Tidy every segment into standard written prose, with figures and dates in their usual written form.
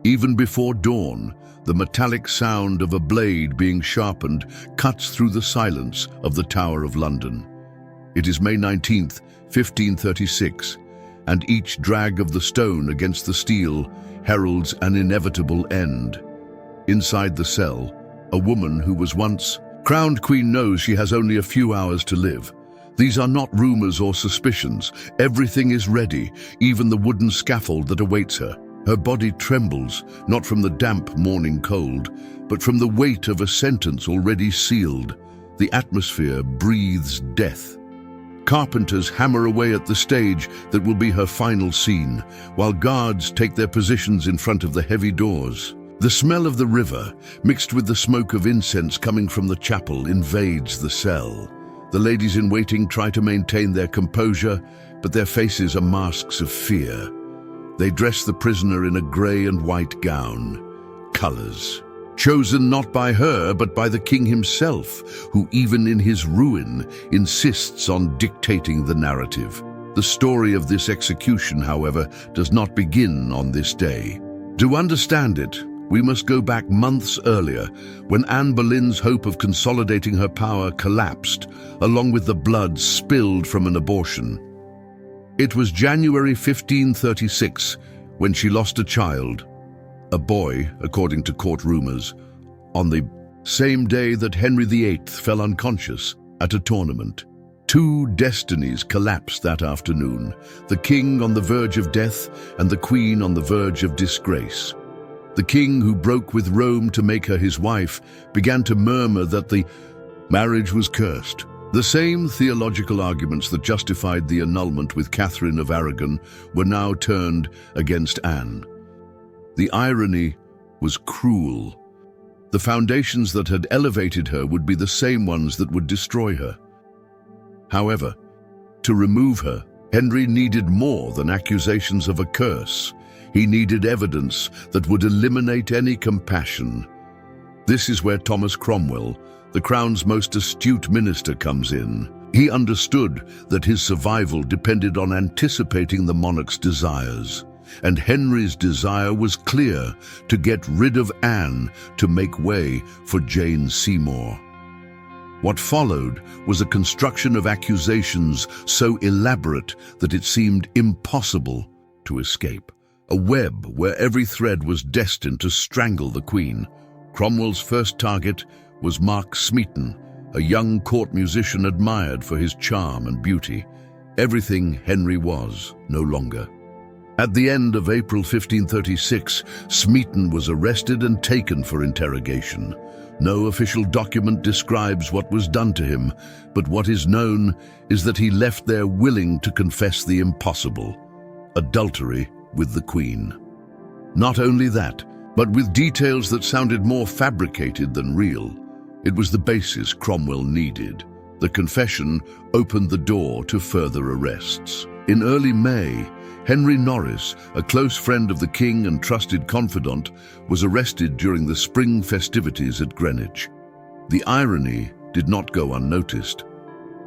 Even before dawn, the metallic sound of a blade being sharpened cuts through the silence of the Tower of London. It is May 19th, 1536, and each drag of the stone against the steel heralds an inevitable end. Inside the cell, a woman who was once crowned queen knows she has only a few hours to live. These are not rumors or suspicions. Everything is ready, even the wooden scaffold that awaits her. Her body trembles, not from the damp morning cold, but from the weight of a sentence already sealed. The atmosphere breathes death. Carpenters hammer away at the stage that will be her final scene, while guards take their positions in front of the heavy doors. The smell of the river, mixed with the smoke of incense coming from the chapel, invades the cell. The ladies in waiting try to maintain their composure, but their faces are masks of fear. They dress the prisoner in a grey and white gown, colours chosen not by her but by the king himself, who even in his ruin insists on dictating the narrative. The story of this execution, however, does not begin on this day. To understand it, we must go back months earlier, when Anne Boleyn's hope of consolidating her power collapsed, along with the blood spilled from an abortion. It was January 1536 when she lost a child, a boy, according to court rumors, on the same day that Henry VIII fell unconscious at a tournament. Two destinies collapsed that afternoon, the king on the verge of death and the queen on the verge of disgrace. The king, who broke with Rome to make her his wife, began to murmur that the marriage was cursed. The same theological arguments that justified the annulment with Catherine of Aragon were now turned against Anne. The irony was cruel. The foundations that had elevated her would be the same ones that would destroy her. However, to remove her, Henry needed more than accusations of a curse. He needed evidence that would eliminate any compassion. This is where Thomas Cromwell, the crown's most astute minister, comes in. He understood that his survival depended on anticipating the monarch's desires. And Henry's desire was clear: to get rid of Anne, to make way for Jane Seymour. What followed was a construction of accusations so elaborate that it seemed impossible to escape. A web where every thread was destined to strangle the Queen. Cromwell's first target was Mark Smeaton, a young court musician admired for his charm and beauty. Everything Henry was, no longer. At the end of April 1536, Smeaton was arrested and taken for interrogation. No official document describes what was done to him, but what is known is that he left there willing to confess the impossible: adultery with the Queen. Not only that, but with details that sounded more fabricated than real. It was the basis Cromwell needed. The confession opened the door to further arrests. In early May, Henry Norris, a close friend of the king and trusted confidant, was arrested during the spring festivities at Greenwich. The irony did not go unnoticed.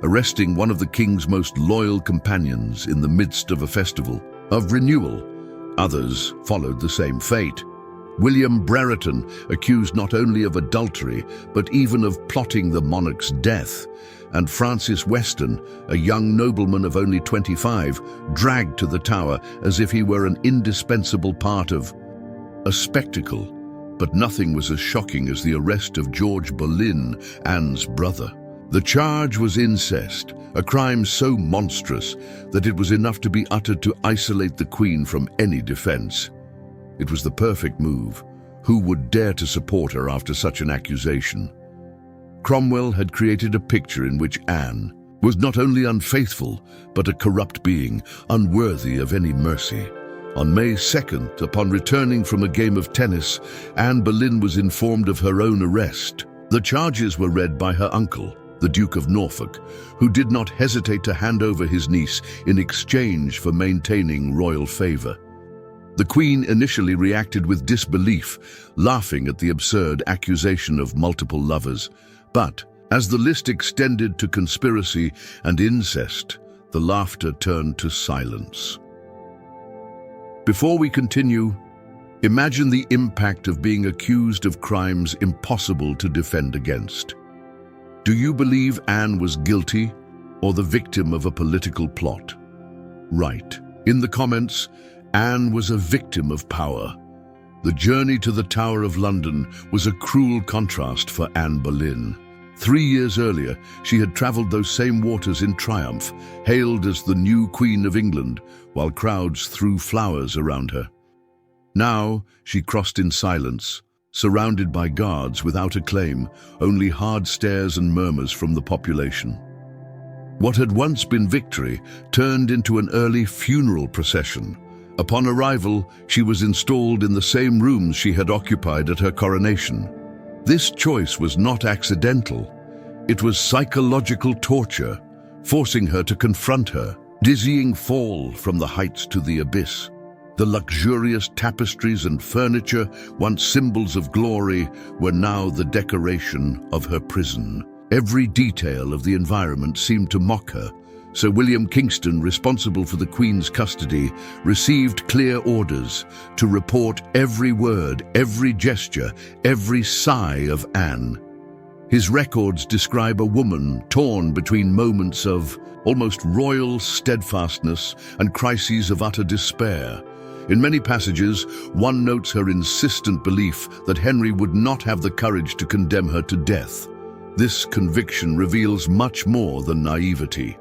Arresting one of the king's most loyal companions in the midst of a festival of renewal, others followed the same fate. William Brereton, accused not only of adultery, but even of plotting the monarch's death, and Francis Weston, a young nobleman of only 25, dragged to the Tower as if he were an indispensable part of a spectacle. But nothing was as shocking as the arrest of George Boleyn, Anne's brother. The charge was incest, a crime so monstrous that it was enough to be uttered to isolate the Queen from any defense. It was the perfect move. Who would dare to support her after such an accusation? Cromwell had created a picture in which Anne was not only unfaithful, but a corrupt being, unworthy of any mercy. On May 2nd, upon returning from a game of tennis, Anne Boleyn was informed of her own arrest. The charges were read by her uncle, the Duke of Norfolk, who did not hesitate to hand over his niece in exchange for maintaining royal favor. The Queen initially reacted with disbelief, laughing at the absurd accusation of multiple lovers. But as the list extended to conspiracy and incest, the laughter turned to silence. Before we continue, Imagine the impact of being accused of crimes impossible to defend against. Do you believe Anne was guilty or the victim of a political plot? Write. In the comments, Anne was a victim of power. The journey to the Tower of London was a cruel contrast for Anne Boleyn. 3 years earlier, she had travelled those same waters in triumph, hailed as the new Queen of England, while crowds threw flowers around her. Now, she crossed in silence, surrounded by guards without acclaim, only hard stares and murmurs from the population. What had once been victory turned into an early funeral procession. Upon arrival, she was installed in the same rooms she had occupied at her coronation. This choice was not accidental. It was psychological torture, forcing her to confront her dizzying fall from the heights to the abyss. The luxurious tapestries and furniture, once symbols of glory, were now the decoration of her prison. Every detail of the environment seemed to mock her. Sir William Kingston, responsible for the Queen's custody, received clear orders to report every word, every gesture, every sigh of Anne. His records describe a woman torn between moments of almost royal steadfastness and crises of utter despair. In many passages, one notes her insistent belief that Henry would not have the courage to condemn her to death. This conviction reveals much more than naivety.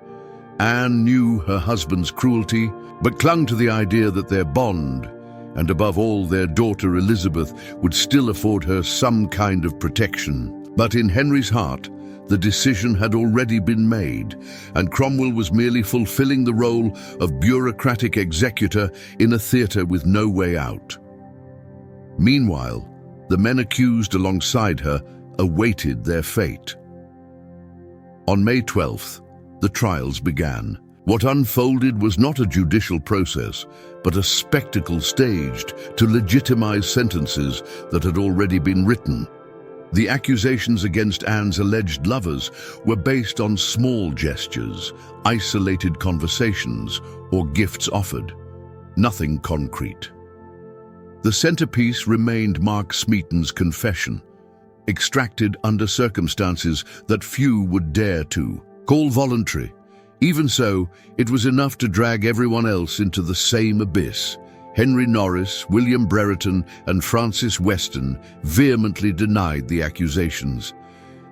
Anne knew her husband's cruelty, but clung to the idea that their bond, and above all their daughter Elizabeth, would still afford her some kind of protection. But in Henry's heart, the decision had already been made, and Cromwell was merely fulfilling the role of bureaucratic executor in a theatre with no way out. Meanwhile, the men accused alongside her awaited their fate. On May 12th, the trials began. What unfolded was not a judicial process, but a spectacle staged to legitimize sentences that had already been written. The accusations against Anne's alleged lovers were based on small gestures, isolated conversations, or gifts offered. Nothing concrete. The centerpiece remained Mark Smeaton's confession, extracted under circumstances that few would dare to call voluntary. Even so, it was enough to drag everyone else into the same abyss. Henry Norris, William Brereton, and Francis Weston vehemently denied the accusations.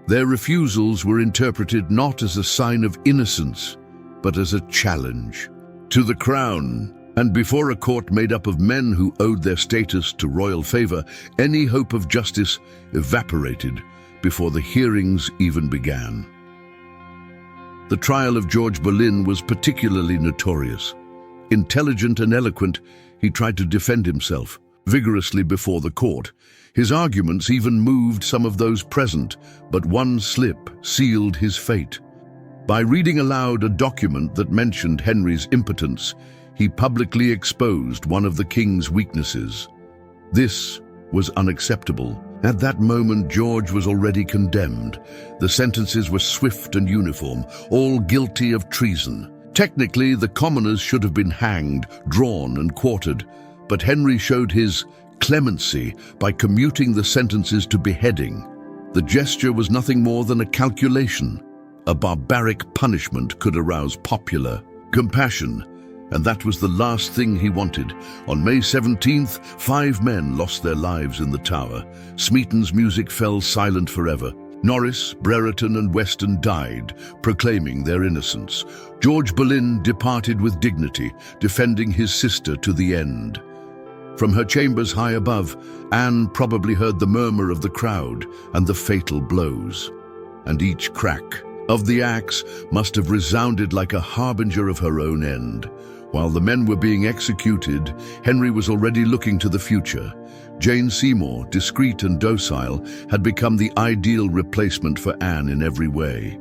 Their refusals were interpreted not as a sign of innocence, but as a challenge to the crown. And before a court made up of men who owed their status to royal favor, any hope of justice evaporated before the hearings even began. The trial of George Boleyn was particularly notorious. Intelligent and eloquent, he tried to defend himself vigorously before the court. His arguments even moved some of those present, but one slip sealed his fate. By reading aloud a document that mentioned Henry's impotence, he publicly exposed one of the king's weaknesses. This was unacceptable. At that moment, George was already condemned. The sentences were swift and uniform, all guilty of treason. Technically, the commoners should have been hanged, drawn, and quartered, but Henry showed his clemency by commuting the sentences to beheading. The gesture was nothing more than a calculation. A barbaric punishment could arouse popular compassion, and that was the last thing he wanted. On May 17th, 5 men lost their lives in the Tower. Smeaton's music fell silent forever. Norris, Brereton, and Weston died, proclaiming their innocence. George Boleyn departed with dignity, defending his sister to the end. From her chambers high above, Anne probably heard the murmur of the crowd and the fatal blows. And each crack of the axe must have resounded like a harbinger of her own end. While the men were being executed, Henry was already looking to the future. Jane Seymour, discreet and docile, had become the ideal replacement for Anne in every way.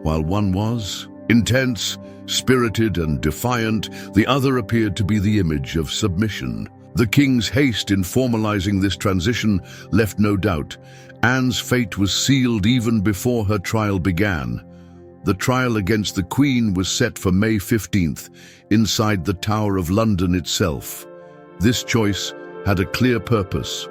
While one was intense, spirited, and defiant, the other appeared to be the image of submission. The king's haste in formalizing this transition left no doubt. Anne's fate was sealed even before her trial began. The trial against the Queen was set for May 15th, inside the Tower of London itself. This choice had a clear purpose: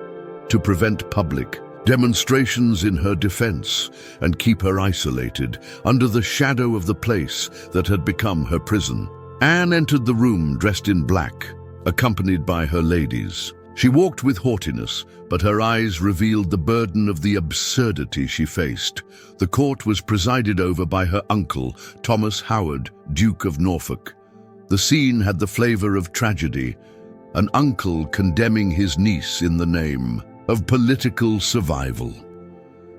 to prevent public demonstrations in her defense and keep her isolated under the shadow of the place that had become her prison. Anne entered the room dressed in black, accompanied by her ladies. She walked with haughtiness, but her eyes revealed the burden of the absurdity she faced. The court was presided over by her uncle, Thomas Howard, Duke of Norfolk. The scene had the flavor of tragedy, an uncle condemning his niece in the name of political survival.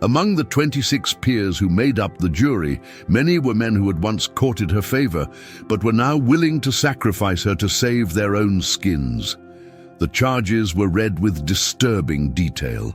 Among the 26 peers who made up the jury, many were men who had once courted her favor, but were now willing to sacrifice her to save their own skins. The charges were read with disturbing detail: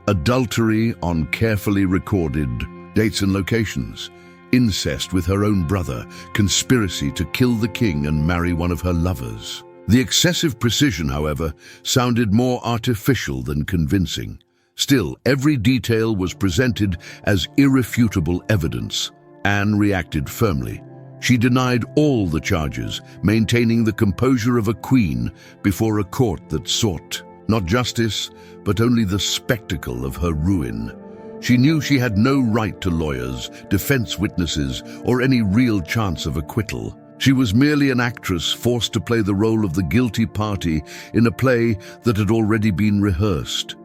adultery on carefully recorded dates and locations, incest with her own brother, conspiracy to kill the king and marry one of her lovers. The excessive precision, however, sounded more artificial than convincing. Still, every detail was presented as irrefutable evidence. Anne reacted firmly. She denied all the charges, maintaining the composure of a queen before a court that sought not justice, but only the spectacle of her ruin. She knew she had no right to lawyers, defense witnesses, or any real chance of acquittal. She was merely an actress forced to play the role of the guilty party in a play that had already been rehearsed.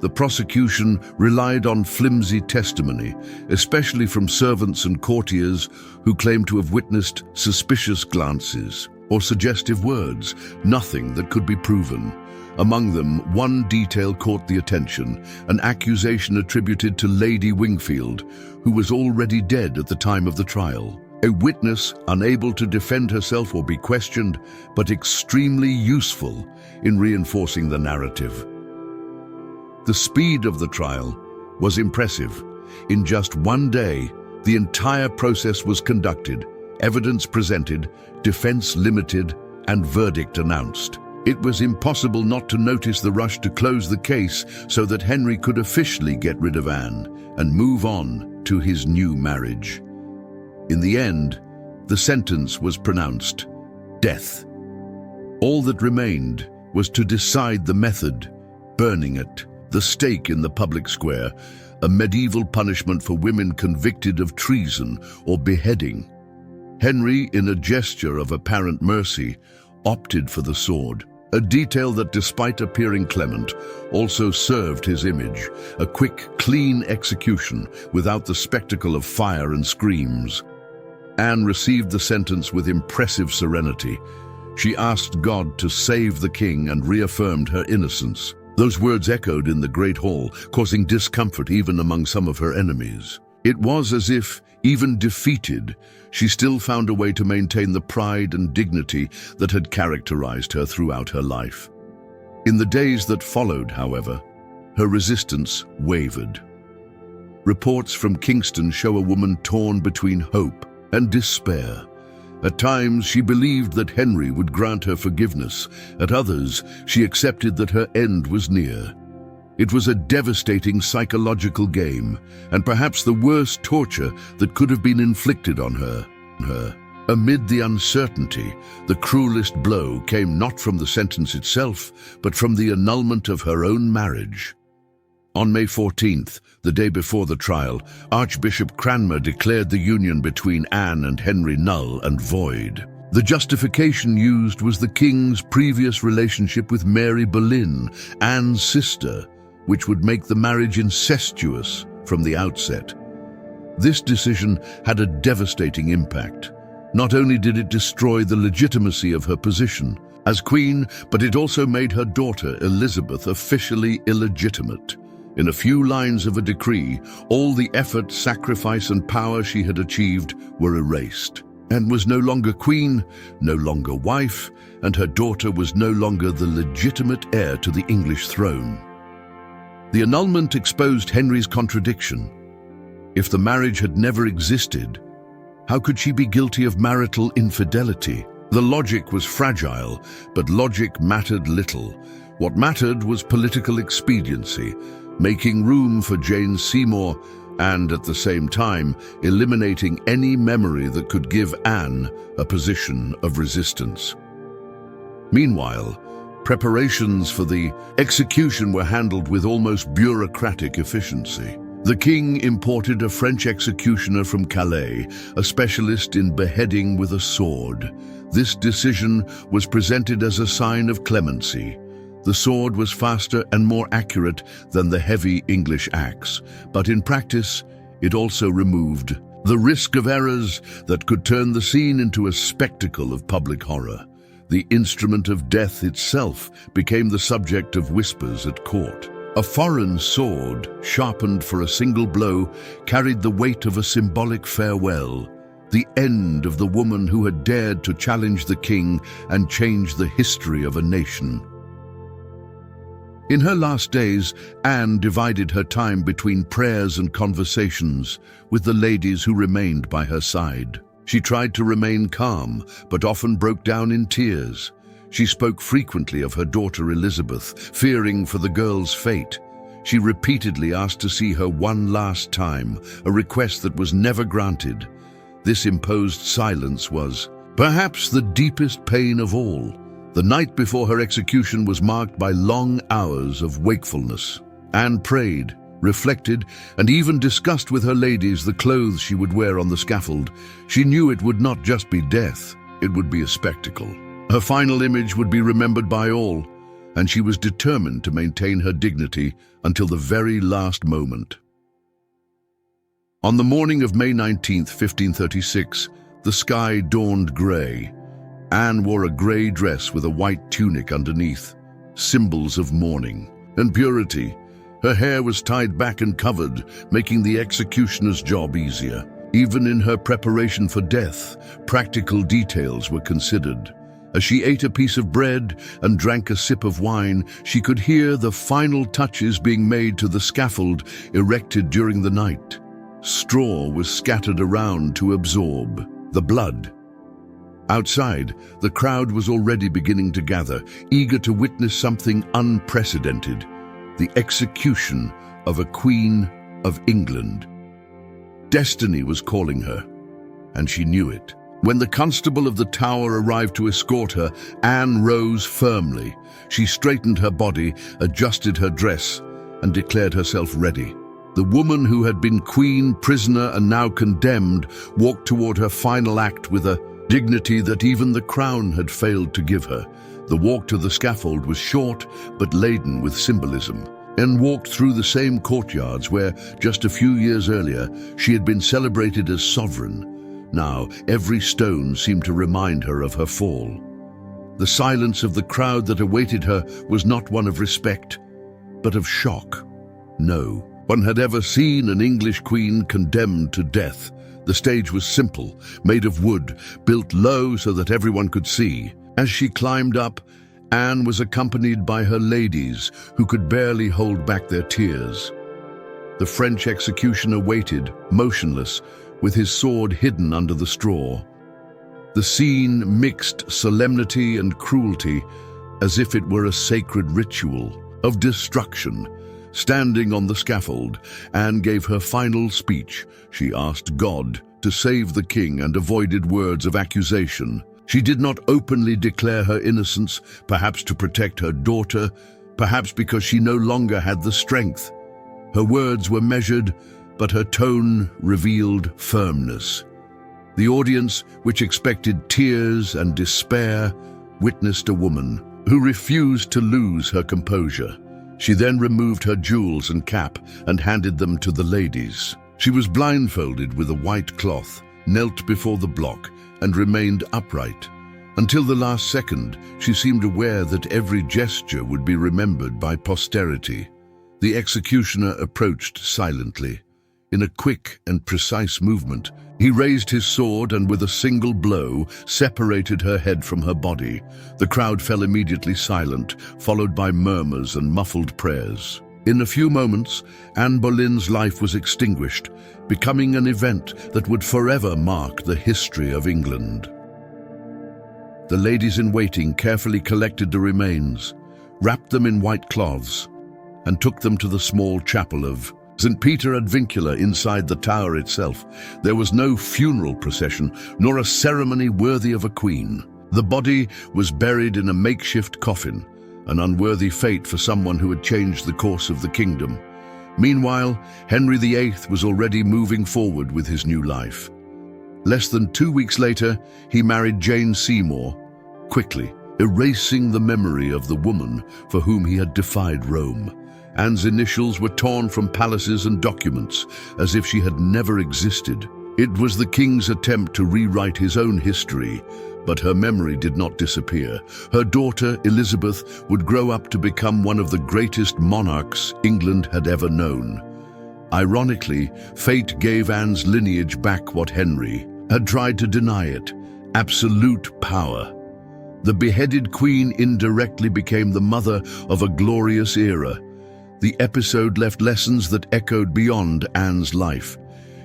The prosecution relied on flimsy testimony, especially from servants and courtiers who claimed to have witnessed suspicious glances or suggestive words, nothing that could be proven. Among them, one detail caught the attention: an accusation attributed to Lady Wingfield, who was already dead at the time of the trial. A witness unable to defend herself or be questioned, but extremely useful in reinforcing the narrative. The speed of the trial was impressive. In just one day, the entire process was conducted, evidence presented, defense limited, and verdict announced. It was impossible not to notice the rush to close the case so that Henry could officially get rid of Anne and move on to his new marriage. In the end, the sentence was pronounced: death. All that remained was to decide the method: burning at the stake in the public square, a medieval punishment for women convicted of treason or beheading. Henry, in a gesture of apparent mercy, opted for the sword, a detail that, despite appearing clement, also served his image: a quick, clean execution without the spectacle of fire and screams. Anne received the sentence with impressive serenity. She asked God to save the king and reaffirmed her innocence. Those words echoed in the Great Hall, causing discomfort even among some of her enemies. It was as if, even defeated, she still found a way to maintain the pride and dignity that had characterized her throughout her life. In the days that followed, however, her resistance wavered. Reports from Kingston show a woman torn between hope and despair. At times, she believed that Henry would grant her forgiveness. At others, she accepted that her end was near. It was a devastating psychological game, and perhaps the worst torture that could have been inflicted on her. Amid the uncertainty, the cruelest blow came not from the sentence itself, but from the annulment of her own marriage. On May 14th, the day before the trial, Archbishop Cranmer declared the union between Anne and Henry null and void. The justification used was the king's previous relationship with Mary Boleyn, Anne's sister, which would make the marriage incestuous from the outset. This decision had a devastating impact. Not only did it destroy the legitimacy of her position as queen, but it also made her daughter Elizabeth officially illegitimate. In a few lines of a decree, all the effort, sacrifice, and power she had achieved were erased. Anne was no longer queen, no longer wife, and her daughter was no longer the legitimate heir to the English throne. The annulment exposed Henry's contradiction. If the marriage had never existed, how could she be guilty of marital infidelity? The logic was fragile, but logic mattered little. What mattered was political expediency, making room for Jane Seymour and, at the same time, eliminating any memory that could give Anne a position of resistance. Meanwhile, Preparations for the execution were handled with almost bureaucratic efficiency. The king imported a French executioner from Calais, a specialist in beheading with a sword. This decision was presented as a sign of clemency. The sword was faster and more accurate than the heavy English axe, but in practice, it also removed the risk of errors that could turn the scene into a spectacle of public horror. The instrument of death itself became the subject of whispers at court. A foreign sword, sharpened for a single blow, carried the weight of a symbolic farewell, the end of the woman who had dared to challenge the king and change the history of a nation. In her last days, Anne divided her time between prayers and conversations with the ladies who remained by her side. She tried to remain calm, but often broke down in tears. She spoke frequently of her daughter Elizabeth, fearing for the girl's fate. She repeatedly asked to see her one last time, a request that was never granted. This imposed silence was perhaps the deepest pain of all. The night before her execution was marked by long hours of wakefulness. Anne prayed, reflected, and even discussed with her ladies the clothes she would wear on the scaffold. She knew it would not just be death, it would be a spectacle. Her final image would be remembered by all, and she was determined to maintain her dignity until the very last moment. On the morning of May 19, 1536, the sky dawned grey. Anne wore a grey dress with a white tunic underneath, symbols of mourning and purity. Her hair was tied back and covered, making the executioner's job easier. Even in her preparation for death, practical details were considered. As she ate a piece of bread and drank a sip of wine, she could hear the final touches being made to the scaffold erected during the night. Straw was scattered around to absorb the blood. Outside, the crowd was already beginning to gather, eager to witness something unprecedented, the execution of a Queen of England. Destiny was calling her, and she knew it. When the constable of the Tower arrived to escort her, Anne rose firmly. She straightened her body, adjusted her dress, and declared herself ready. The woman who had been queen, prisoner, and now condemned walked toward her final act with a dignity that even the crown had failed to give her. The walk to the scaffold was short but laden with symbolism. Anne walked through the same courtyards where, just a few years earlier, she had been celebrated as sovereign. Now, every stone seemed to remind her of her fall. The silence of the crowd that awaited her was not one of respect, but of shock. No one had ever seen an English queen condemned to death. The stage was simple, made of wood, built low so that everyone could see. As she climbed up, Anne was accompanied by her ladies, who could barely hold back their tears. The French executioner waited, motionless, with his sword hidden under the straw. The scene mixed solemnity and cruelty, as if it were a sacred ritual of destruction. Standing on the scaffold, Anne gave her final speech. She asked God to save the king and avoided words of accusation. She did not openly declare her innocence, perhaps to protect her daughter, perhaps because she no longer had the strength. Her words were measured, but her tone revealed firmness. The audience, which expected tears and despair, witnessed a woman who refused to lose her composure. She then removed her jewels and cap and handed them to the ladies. She was blindfolded with a white cloth, knelt before the block, and remained upright. Until the last second, she seemed aware that every gesture would be remembered by posterity. The executioner approached silently. In a quick and precise movement, he raised his sword and with a single blow separated her head from her body. The crowd fell immediately silent, followed by murmurs and muffled prayers. In a few moments, Anne Boleyn's life was extinguished, becoming an event that would forever mark the history of England. The ladies in waiting carefully collected the remains, wrapped them in white cloths, and took them to the small chapel of St. Peter ad Vincula inside the tower itself. There was no funeral procession, nor a ceremony worthy of a queen. The body was buried in a makeshift coffin, an unworthy fate for someone who had changed the course of the kingdom. Meanwhile, Henry VIII was already moving forward with his new life. Less than 2 weeks later, he married Jane Seymour, quickly erasing the memory of the woman for whom he had defied Rome. Anne's initials were torn from palaces and documents, as if she had never existed. It was the king's attempt to rewrite his own history, but her memory did not disappear. Her daughter, Elizabeth, would grow up to become one of the greatest monarchs England had ever known. Ironically, fate gave Anne's lineage back what Henry had tried to deny it: absolute power. The beheaded queen indirectly became the mother of a glorious era. The episode left lessons that echoed beyond Anne's life.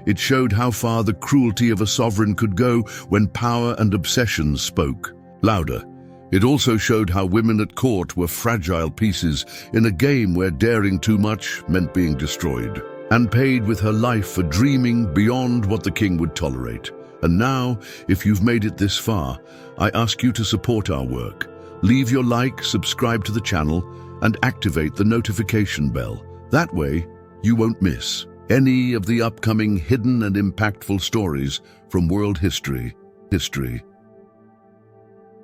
It showed how far the cruelty of a sovereign could go when power and obsession spoke louder. It also showed how women at court were fragile pieces in a game where daring too much meant being destroyed. Anne paid with her life for dreaming beyond what the king would tolerate. And now, if you've made it this far, I ask you to support our work. Leave your like, subscribe to the channel, and activate the notification bell. That way, you won't miss any of the upcoming hidden and impactful stories from world history.